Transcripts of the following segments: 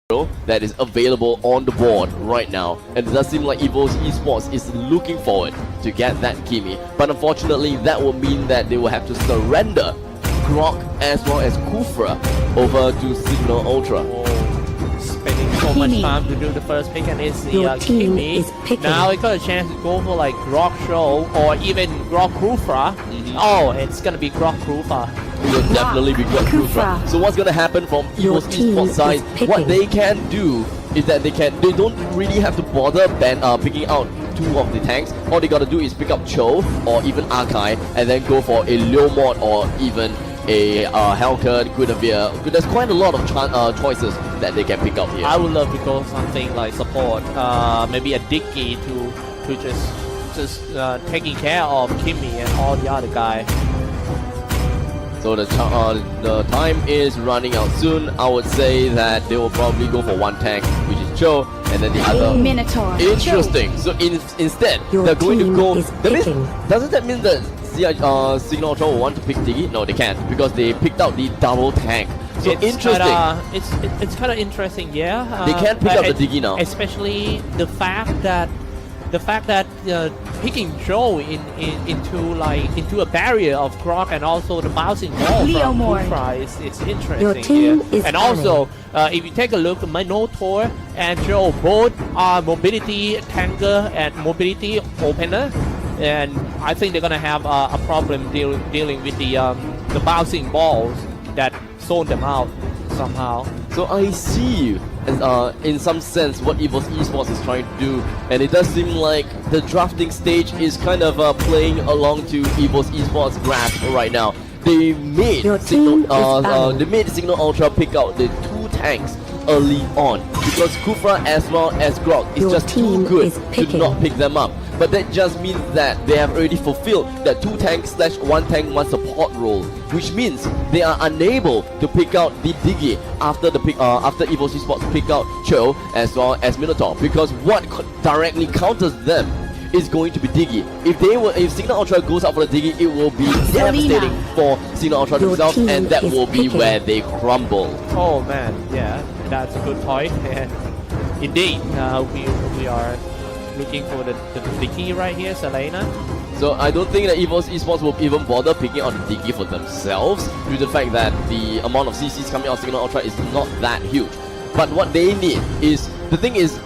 that is available on the board right now, and it does seem like EVOS Esports is looking forward to get that Kimi, but unfortunately that will mean that they will have to surrender Grok as well as Kufra over to Signal Ultra. Spending so much time to do the first pick, and it's the Kimi. Now it got a chance to go for like Grok Show or even Grok Kufra. Oh, it's gonna be Grok Kufra. It will definitely be Grok Kufra. So what's gonna happen from EVOS Esports side? What they can do is that they don't really have to bother picking out two of the tanks. All they gotta do is pick up Cho or even Arkai and then go for a Leomord or even a Hellcat, Guinevere. There's quite a lot of choices that they can pick up here. I would love to go something like support, maybe a Dicky to just taking care of Kimi and all the other guys. So the time is running out soon. I would say that they will probably go for one tank, which is Cho, and then the other Minotaur. Interesting. Cho. So instead, they're going to go. Doesn't that mean that Signal Ultra will want to pick Diggy? No, they can't, because they picked out the double tank. So it's interesting. It's kind of interesting, yeah. They can't pick up the Diggy now, especially the fact that picking Joe into a barrier of Grok and also the bouncing ball from Kufra is interesting here. And also, if you take a look at Minotaur and Joe, both are mobility tanker and mobility opener, and I think they're gonna have a problem dealing with the bouncing balls that zone them out somehow. So I see in some sense what EVOS Esports is trying to do, and it does seem like the drafting stage is kind of playing along to EVOS Esports' grasp right now. They made Signal Ultra pick out the two tanks early on because Kufra as well as Grok is just too good to not pick them up. But that just means that they have already fulfilled that 2 tank / 1 tank 1 support role, which means they are unable to pick out the Diggy after EVOS Esports pick out Cho as well as Minotaur, because what directly counters them is going to be Diggy. If Signal Ultra goes out for the Diggy, it will be devastating for Signal Ultra themselves, and that will be where they crumble. Oh man, yeah, that's a good point. And indeed, we are looking for the Diggy right here, Selena. So I don't think that EVOS Esports will even bother picking out the Diggy for themselves, due to the fact that the amount of CCs coming out of Signal Ultra is not that huge. But what they need is, the thing is,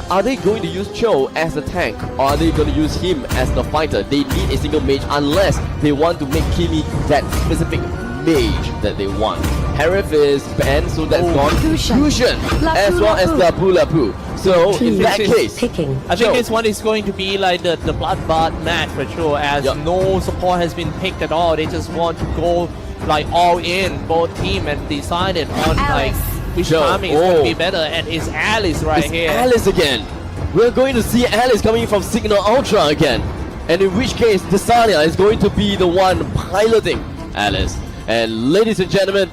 are they going to use Cho as a tank, or are they going to use him as the fighter? They need a single mage unless they want to make Kimi that specific mage that they want. Harif is banned, so that's gone. Fusion as well as Lapu Lapu. So in that case, I think this one is going to be like the bloodbath match for sure, as no support has been picked at all. They just want to go like all in, both team, and decided on like which timing is going to be better, and it's Alice here. Alice again. We're going to see Alice coming from Signal Ultra again, and in which case Desalia is going to be the one piloting Alice. And ladies and gentlemen,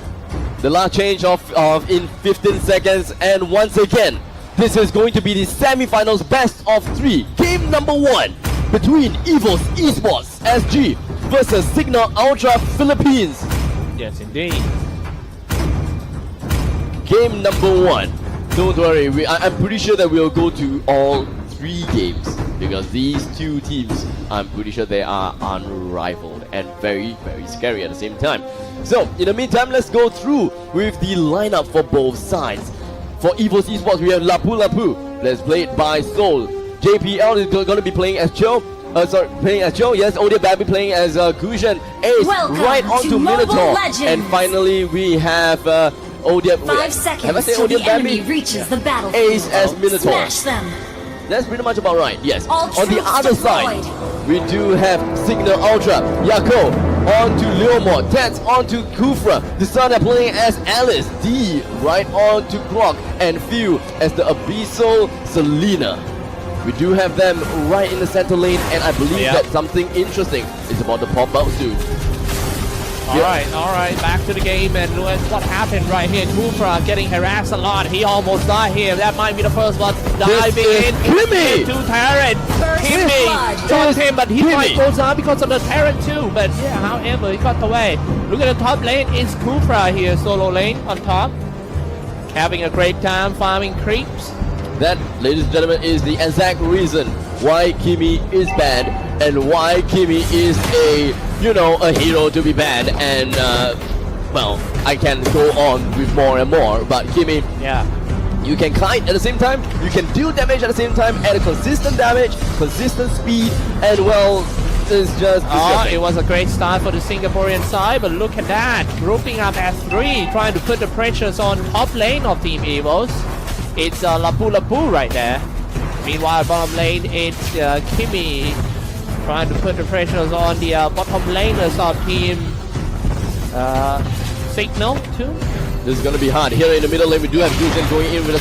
the last change of in 15 seconds, and once again, this is going to be the semi-finals best of 3. Game number 1 between EVOS Esports SG versus Signal Ultra Philippines. Yes, indeed. Game number 1. Don't worry, I'm pretty sure that we'll go to all 3 games, because these 2 teams, I'm pretty sure they are unrivaled and very, very scary at the same time. So, in the meantime, let's go through with the lineup for both sides. For EVOS Esports, we have Lapu Lapu. Let's play it by Soul. JPL is going to be playing as Cho. Playing as Joe. Yes, Odia Babby playing as Gusion. Ace right onto Minotaur. And finally, we have Odia. 5 seconds till the enemy reaches the battlefield. Ace as Minotaur. Smash them. That's pretty much about right. Yes. All on the other side, we do have Signal Ultra. Yako onto Leomord. Tats onto Kufra. Desana playing as Alice. D right onto Grok. And Few as the Abyssal Selena. We do have them right in the center lane, and I believe that something interesting is about to pop out soon. Alright, back to the game, and look what happened right here. Kufra getting harassed a lot. He almost died here. That might be the first one diving into Terran. Kimi got him, but he might go down because of the Terran too. But yeah, however, he got away. Look at the top lane. It's Kufra here, solo lane on top. having a great time farming creeps. That, ladies and gentlemen, is the exact reason why Kimi is banned and why Kimi is a hero to be banned. And well, I can go on with more and more, but Kimi, Yeah. you can kite at the same time, you can deal damage at the same time, at a consistent damage, consistent speed, and well, it's just disgusting. It was a great start for the Singaporean side, but look at that, grouping up as 3, trying to put the pressures on top lane of Team EVOS. It's Lapu Lapu right there. Meanwhile, bottom lane, it's Kimi trying to put the pressures on the bottom laners of Team Signal too. This is gonna be hard. Here in the middle lane, we do have Guzen going in with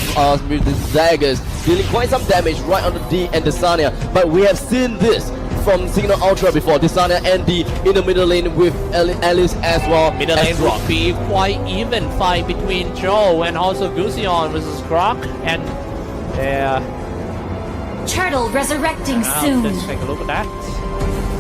the daggers, dealing quite some damage right on the D and Desania. But we have seen this from Signal Ultra before. Desania and D in the middle lane with Alice as well. Middle lane will be quite even fight between Joe and also Gusion versus Grok. And Turtle resurrecting now soon. let's take a look at that.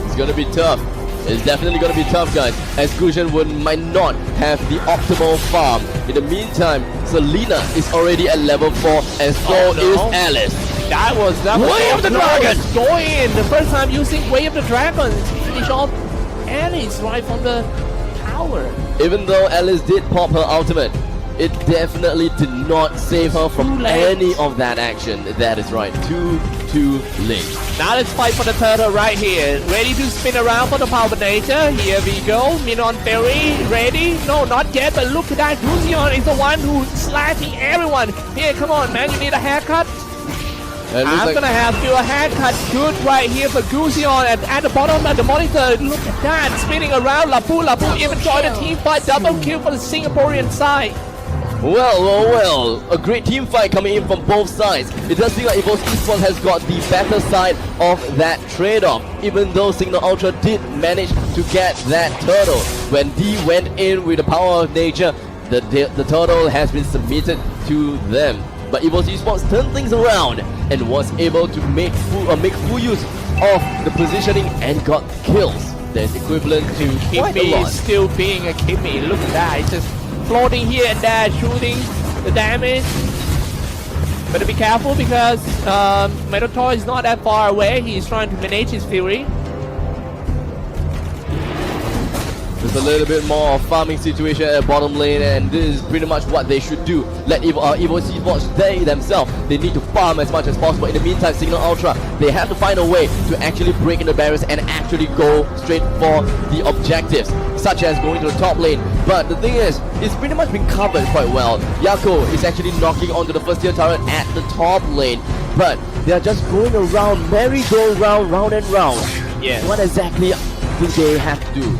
It's gonna be tough. It's definitely gonna be tough, guys, as Gusion might not have the optimal farm. In the meantime, Selena is already at level 4, and so is Alice. That was Way of the Dragon! Go in the first time using Way of the Dragon. Finish off Alice right from the tower. Even though Alice did pop her ultimate, it definitely did not save her from Too late. any of that action. That is right, too late. Now let's fight for the turtle right here. Ready to spin around for the power nature. Here we go. Minon Fairy, ready? No, not yet, but look at that. Gusion is the one who's slashing everyone. Here, come on, man, you need a haircut? I'm gonna have to do a haircut good right here for Gusion at the bottom of the monitor. Look at that, spinning around. Lapu even joined the team fight. Double kill for the Singaporean side. Well, a great team fight coming in from both sides. It does seem like EVOS Esports has got the better side of that trade-off, even though Signal Ultra did manage to get that turtle. When D went in with the power of nature, the turtle has been submitted to them. But EVOS Esports turned things around and was able to make full use of the positioning and got kills. That's equivalent to quite a Kimi lot. still being a Kimi. Look at that, it's just floating here and there, shooting the damage. Better be careful because Minotaur is not that far away. He's trying to manage his fury. There's a little bit more farming situation at the bottom lane, and this is pretty much what they should do. Let EVOS Esports, they themselves, they need to farm as much as possible. In the meantime, Signal Ultra, they have to find a way to actually break in the barriers and actually go straight for the objectives, such as going to the top lane. But the thing is, it's pretty much been covered quite well. Yako is actually knocking onto the first tier turret at the top lane, but they are just going around, merry-go-round, round and round. Yes. What exactly do they have to do?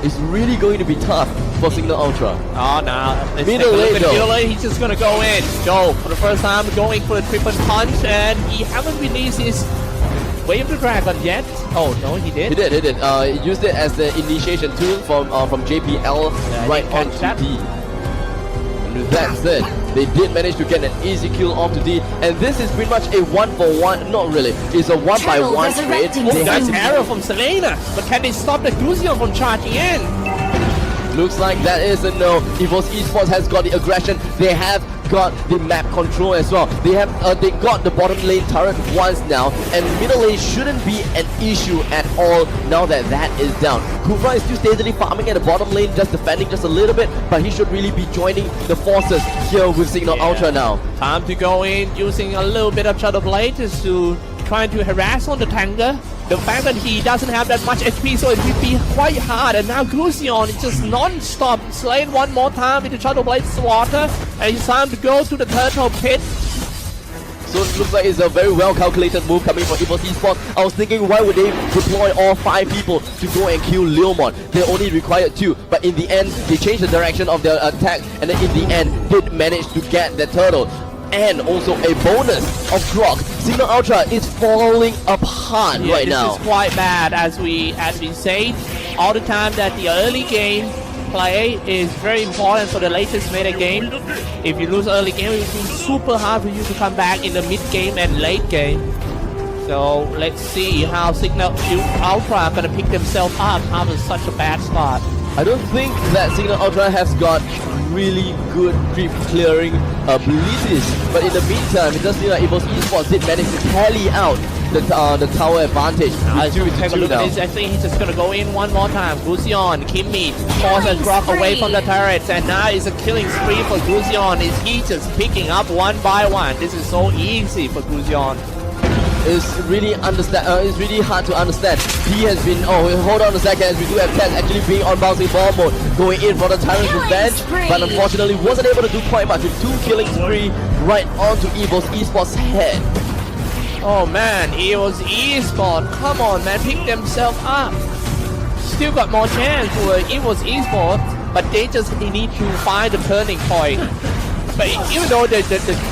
It's really going to be tough for Signal Ultra. Oh, now let's Middle take a look lane, at Joe. middle lane. He's just gonna go in. Joe, for the first time, going for a triple punch, and he haven't released his Wave of the Dragon yet. Oh no, he did. He did. He used it as the initiation tool from JPL right catch onto that. D. And with that said, they did manage to get an easy kill onto D, and this is pretty much a 1-for-1. Not really. It's a 1-by-1 trade. resurrecting They have Nice to- arrow from Selena, but can they stop the Gusion from charging in? Looks like that is a no. EVOS Esports has got the aggression. They have got the map control as well. They got the bottom lane turret once now, and middle lane shouldn't be an issue at all now that that is down. Kufra is still steadily farming at the bottom lane, just defending just a little bit, but he should really be joining the forces here with Signal Ultra now. Time to go in using a little bit of Shadow Blade just to try to harass on the tanker. The fact that he doesn't have that much HP, so it will be quite hard. And now Gusion is just non-stop slaying one more time with the Shadow Blade Swatter. And it's time to go to the turtle pit. So it looks like it's a very well calculated move coming from EVOS Esports. I was thinking, why would they deploy all 5 people to go and kill Leomon? They only required 2, but in the end, they changed the direction of their attack, and then in the end, did manage to get the turtle. And also a bonus of Grok. Signal Ultra is falling apart right now. This is quite bad, as we say all the time that the early game play is very important for the latest meta game. If you lose early game, it will be super hard for you to come back in the mid game and late game. So let's see how Signal Ultra are gonna pick themselves up after such a bad start. I don't think that Signal Ultra has got really good creep clearing abilities. But in the meantime, it does seem like EVOS Esports did manage to tally out the tower advantage. Take a look at this. I think he's just gonna go in one more time. Gusion, Kimmy, force and Grok away from the turrets, and now it's a killing spree for Gusion. Is he just picking up one by one? This is so easy for Gusion. It's really it's really hard to understand. He has been, hold on a second, as we do have Tess actually being on bouncing ball mode, going in for the Tyrant's Revenge, but unfortunately wasn't able to do quite much with 2 killing spree right onto EVOS Esports' head. Oh man, EVOS Esports, come on man, pick themselves up. Still got more chance for EVOS Esports, but they just need to find the turning point. But even though the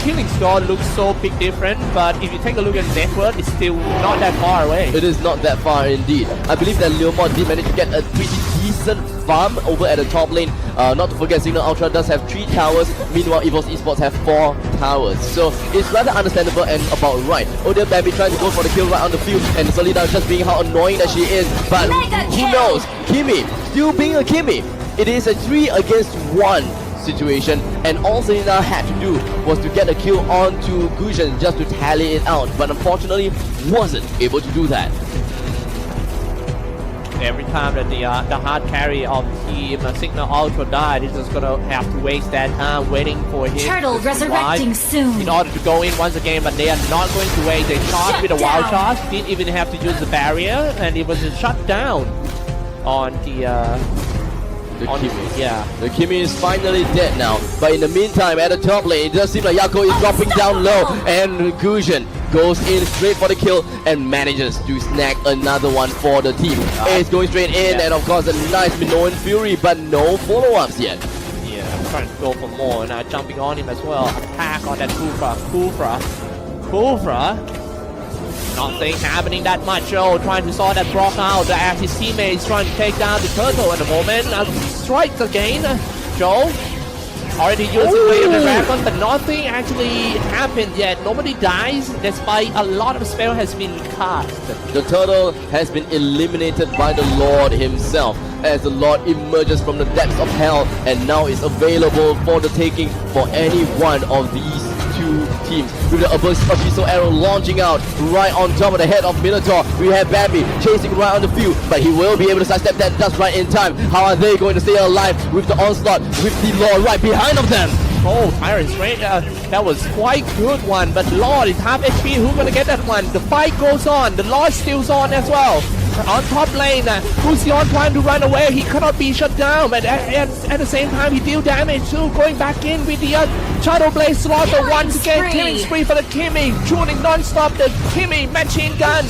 killing score looks so big different, but if you take a look at the network, it's still not that far away. It is not that far indeed. I believe that Leomon did manage to get a pretty decent farm over at the top lane. Not to forget, Signal Ultra does have 3 towers, meanwhile EVOS Esports have 4 towers. So it's rather understandable and about right. Odell Bambi trying to go for the kill right on the field, and Solida just being how annoying that she is. But who knows? Kimmy, still being a Kimmy. It is a 3 against 1 situation, and all Selena had to do was to get a kill onto Gusion just to tally it out, but unfortunately wasn't able to do that. Every time that the hard carry of team Signal Ultra died, it's just gonna have to waste that time waiting for him Turtle to resurrecting soon. in order to go in once again, but they are not going to wait. They charge with a wild charge, didn't even have to use the barrier, and it was a shutdown on the Kimmy. Yeah. The Kimmy is finally dead now, but in the meantime at the top lane it does seem like Yako is dropping down low, and Gusion goes in straight for the kill and manages to snag another one for the team. Ace going straight in, and of course a nice Minoan Fury, but no follow-ups yet. Yeah, I'm trying to go for more, now jumping on him as well. Attack on that Kufra. Nothing happening that much. Joe trying to sort that Brock out as his teammate is trying to take down the turtle at the moment. Strikes again. Joe already used the Blade of the Dragon, but nothing actually happened yet. Nobody dies despite a lot of spell has been cast. The turtle has been eliminated by the Lord himself, as the Lord emerges from the depths of hell and now is available for the taking for any one of these 2 teams. With the Abyssal Arrow launching out right on top of the head of Minotaur, we have Bambi chasing right on the field, but he will be able to sidestep that just right in time. How are they going to stay alive with the onslaught, with the Lord right behind of them? Oh, Tyrant's Rage, that was quite good one, but Lord is half HP, who's gonna get that one? The fight goes on, the Lord still's on as well. On top lane, Gusion trying to run away, he cannot be shut down, but at the same time he deal damage too, going back in with the Shadow Blade Slaughter once again, killing spree for the Kimmy, shooting non-stop the Kimmy machine gun,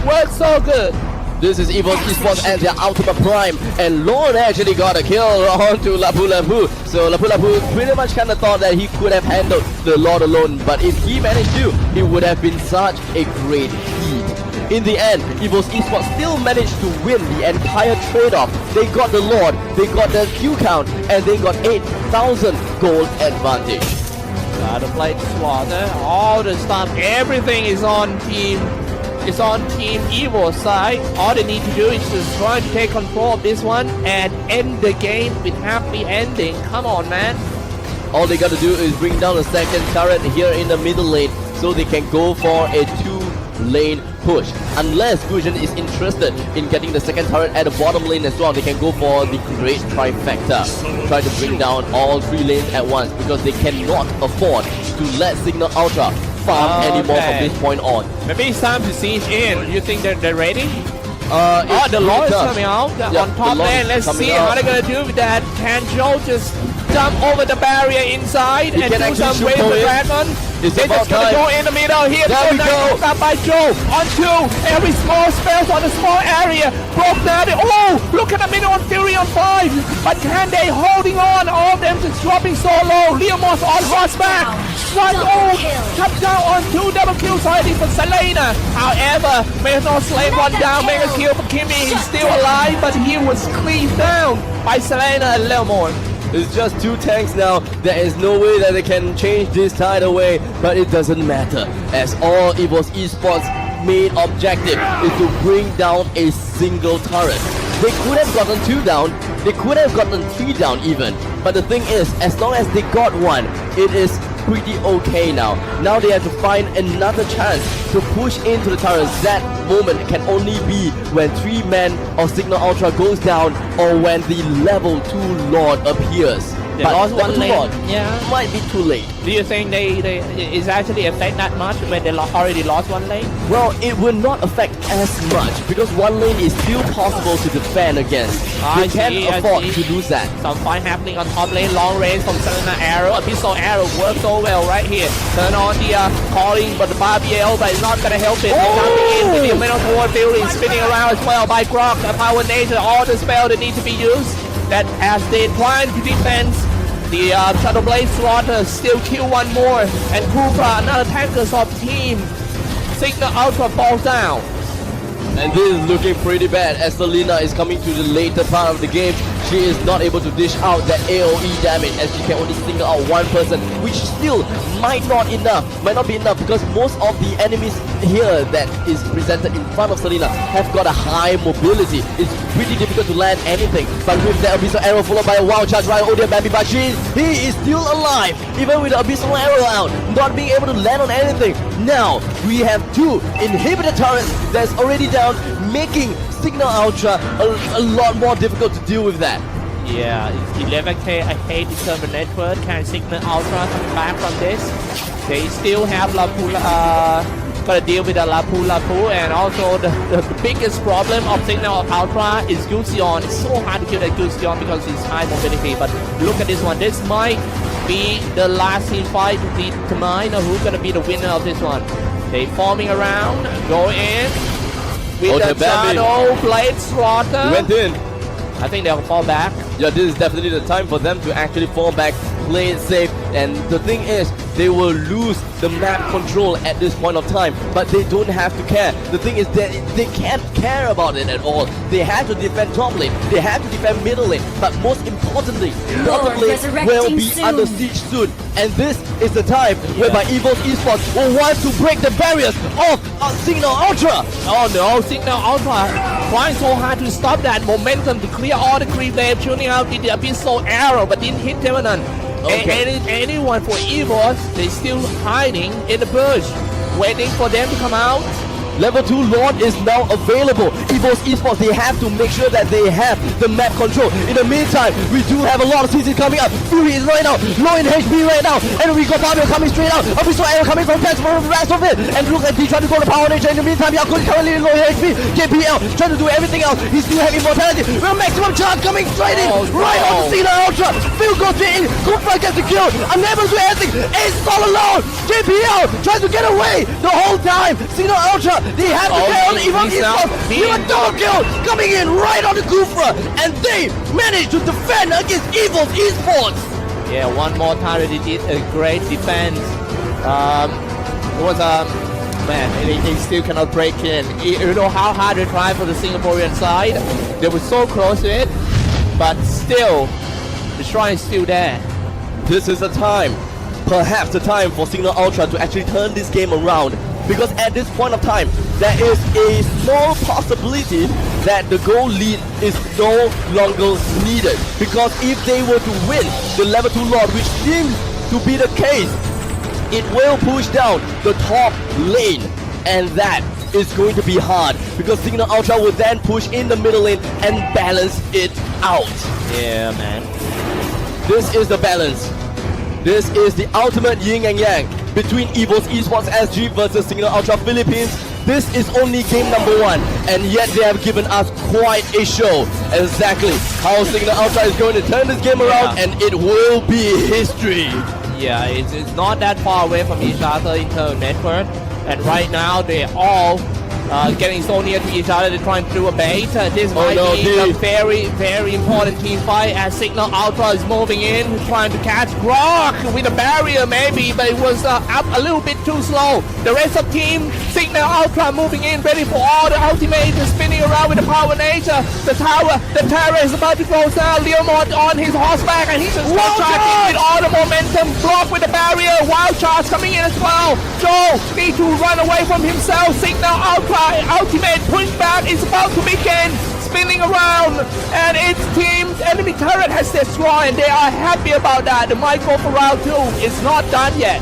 works so good. This is EVOS Esports at their ultimate prime, and Lord actually got a kill onto Lapu Lapu. So Lapu Lapu pretty much kind of thought that he could have handled the Lord alone, but if he managed to, it would have been such a great feat. In the end, EVOS Esports still managed to win the entire trade-off. They got the Lord, they got the Q count, and they got 8,000 gold advantage. The Blade Slaughter, all the stuff, everything is on Team EVO's side. All they need to do is just try to take control of this one and end the game with happy ending. Come on, man. All they got to do is bring down the second turret here in the middle lane so they can go for a 2-lane push. Unless Gusion is interested in getting the second turret at the bottom lane as well, they can go for the great trifecta. Try to bring down all 3 lanes at once, because they cannot afford to let Signal Ultra farm anymore from this point on. Maybe it's time to siege in. You think they're ready? The Lord is coming out on top lane. Let's see how they're gonna do with that. Can Joe just jump over the barrier inside and do some Wave the Dragon? They're just gonna go in the middle here. There we go. Up by Joe on 2. Every small spell on a small area. Broke down. Oh, look at the middle on Fury on 5. But can they holding on? All of them just dropping so low. Leomorph on horseback. Cut down on 2 double kills already for Selena. However, Minotaur Slave one down. Mega kill for Kimmy. He's still alive, but he was cleaved down by Selena and Leomorph. It's just 2 tanks now. There is no way that they can change this tide away, but it doesn't matter, as all EVOS Esports' main objective is to bring down a single turret. They could have gotten 2 down, they could have gotten 3 down even. But the thing is, as long as they got 1, it is pretty okay now. Now they have to find another chance to push into the turret. That moment can only be when 3 men of Signal Ultra goes down or when the level 2 Lord appears. They But lost level one 2 lane. Lord Yeah. might be too late. Do you think they is actually affect that much when they already lost one lane? Well, it will not affect as much because 1 lane is still possible to defend against. They can't afford to lose that. Some fight happening on top lane, long range from Selena Arrow. Abyssal Arrow works so well right here. Turn on the calling, but the Barbiel, but it's not gonna help it. Jumping in with the Minotaur building, spinning around as well by Grok. The Power Nature, all the spell that need to be used. That as they try to defend. The Shadow Blade Slaughter still kill one more, and Koopa, another tanker of team. Signal Ultra falls down. And this is looking pretty bad as Selena is coming to the later part of the game. She is not able to dish out that AoE damage as she can only single out one person, which still might not be enough because most of the enemies here that is presented in front of Selena have got a high mobility. It's pretty difficult to land anything. But with the Abyssal Arrow followed by a wild charge right, Odia Bambi, but he is still alive even with the Abyssal Arrow out, not being able to land on anything. Now we have 2 inhibitor turrets that's already down, making Signal Ultra a lot more difficult to deal with that. Yeah, it's 11k. I hate the server network. Can Signal Ultra come back from this? They still have gotta deal with the Lapu, and also the biggest problem of Signal Ultra is Gusion. It's so hard to kill that Gusion because it's high mobility. But look at this one. This might be the last team fight to determine who's gonna be the winner of this one. They forming around, go in with the Shadow Blade Slaughter. Went in. I think they'll fall back. Yeah, this is definitely the time for them to actually fall back, play it safe. And the thing is, they will lose the map control at this point of time, but they don't have to care. The thing is that they can't care about it at all. They have to defend top lane, they have to defend middle lane, but most importantly, bottom lane will be under siege soon. And this is the time whereby EVOS Esports will want to break the barriers of Signal Ultra. Oh no, Signal Ultra trying so hard to stop that momentum to clear all the creep wave, shooting out the Abyssal Arrow, but didn't hit Temenon. Okay. Anyone for EVOS, they still hiding in the bush, waiting for them to come out. Level 2 Lord is now available. EVOS Esports, they have to make sure that they have the map control. In the meantime, we do have a lot of CCs coming up. Fury is right now, low in HP right now. And we got Fabio coming straight out. Abyssal Arrow coming from the rest of it. And look at he trying to go to Power Nature. In the meantime, Yakun currently low in HP. JPL trying to do everything else. He still have immortality. Well, maximum charge coming straight in. Right on the Signal Ultra. Phil goes in. Koopa gets the kill. Unable to do anything. Ace all alone. JPL tries to get away the whole time. Signal Ultra. They have to get on EVOS Esports. You a double kill coming in right on the Kufra, and they managed to defend against EVOS Esports. Yeah, one more time they did a great defense. It was man, they still cannot break in. You know how hard they tried for the Singaporean side. They were so close to it, but still, the shrine is still there. This is the time, perhaps the time for Signal Ultra to actually turn this game around. Because at this point of time, there is a small possibility that the goal lead is no longer needed. Because if they were to win the level 2 Lord, which seems to be the case, it will push down the top lane. And that is going to be hard. Because Signal Ultra will then push in the middle lane and balance it out. Yeah, man. This is the balance. This is the ultimate yin and yang between EVOS Esports SG versus Signal Ultra Philippines. This is only game number 1, and yet they have given us quite a show. Exactly how Signal Ultra is going to turn this game around, and it will be history. Yeah, it's not that far away from each other in terms of network, and right now they're all getting so near to each other. They're trying to do a bait. This might be a very, very important team fight as Signal Ultra is moving in, trying to catch Grok with a barrier maybe, but it was up a little bit too slow. The rest of team Signal Ultra moving in, ready for all the ultimate, spinning around with the Power Nature. The tower is about to close down. Leomord on his horseback, and he's just tracking with all the momentum. Grok with the barrier. Wild charge coming in as well. Joe needs to run away from himself. Signal Ultra ultimate pushback is about to begin. spinning around, and its team's enemy turret has destroyed, and they are happy about that. They might go for round 2. It's not done yet.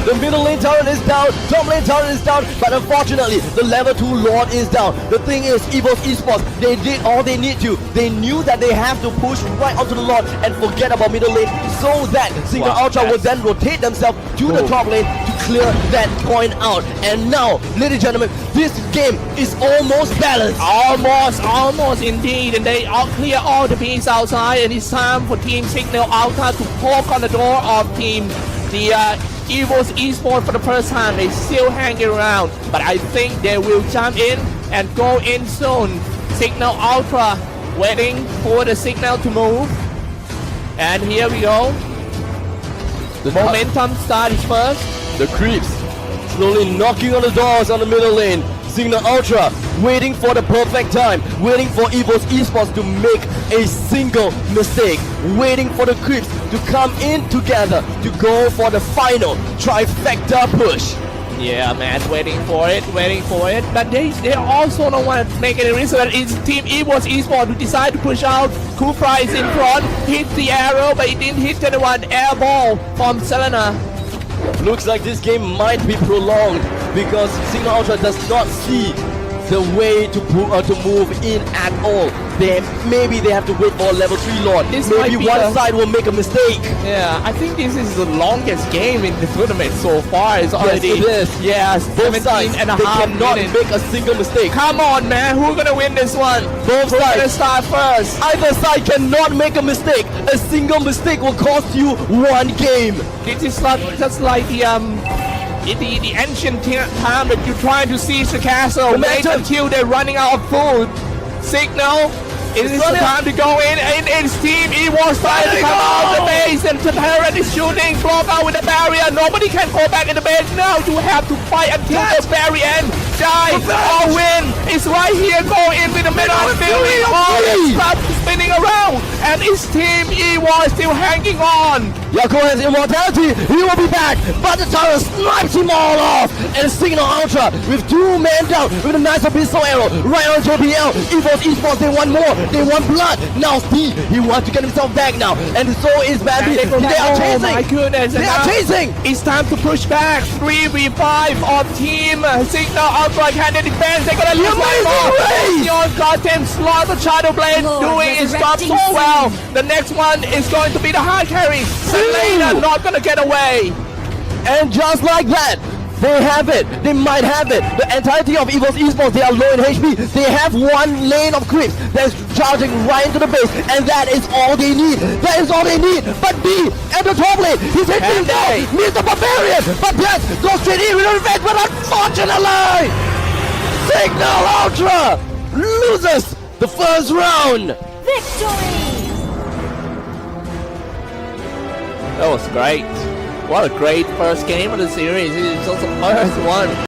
The middle lane turret is down, top lane turret is down, but unfortunately, the level 2 Lord is down. The thing is, EVOS Esports, they did all they need to. They knew that they have to push right onto the Lord and forget about middle lane, so that Signal Ultra will then rotate themselves to the top lane to clear that point out. And now, ladies and gentlemen, this game is almost balanced. Almost indeed, and they all clear all the pieces outside, and it's time for Team Signal Ultra to poke on the door of EVOS Esports for the first time. They still hanging around, but I think they will jump in and go in soon. Signal Ultra waiting for the signal to move, and here we go. The momentum starts first. The creeps slowly knocking on the doors on the middle lane. Signal Ultra waiting for the perfect time, waiting for EVOS Esports to make a single mistake, waiting for the creeps to come in together to go for the final trifecta push. Yeah, man, waiting for it. But they also don't want to make any risk. So it's Team EVOS Esports who decide to push out. Kufra is in front, hit the arrow, but it didn't hit anyone. Air ball from Selena. Looks like this game might be prolonged because Signal Ultra does not see the way to move in at all. Maybe they have to wait for a level 3 Lord. Maybe one side will make a mistake. Yeah, I think this is the longest game in the tournament so far. It's already, yes, it is. Yes, both sides, they cannot make a single mistake. Come on, man, who's gonna win this one? Both Who's sides gonna start first? Either side cannot make a mistake. A single mistake will cost you one game. This is just like the ancient time that you try to seize the castle. Wait until they're running out of food. Signal, it is the time to go in, and it's Team EVOS trying to come out of the base, and the turret is shooting, block out with the barrier. Nobody can go back in the base. Now you have to fight until the very end. Die or win. It's right here. Go in with the middle of the building. All stop spinning around, and it's Team EVOS still hanging on. Yako has immortality, he will be back, but the turret snipes him all off, and Signal Ultra with 2 men down with a nice pistol arrow right on JPL. EVOS Esports, they want more, they want blood. Now Steve, he wants to get himself back now, and so is Bambi. They are chasing. Oh my goodness. They are chasing. It's time to push back. 3v5 of Team Signal Ultra. Can they defend? They're gonna lose one more. Your goddamn slot of Shadow Blade doing his job so well. The next one is going to be the hard carry. Selena not gonna get away. And just like that, they have it. They might have it. The entirety of EVOS Esports, they are low in HP. They have one lane of creeps that's charging right into the base, and that is all they need. That is all they need. But B at the top lane, he's hitting down. Needs the Barbarian, but Death goes straight in with a revenge. But unfortunately, Signal Ultra loses the first round. Victory! That was great. What a great first game of the series. It's just the first one.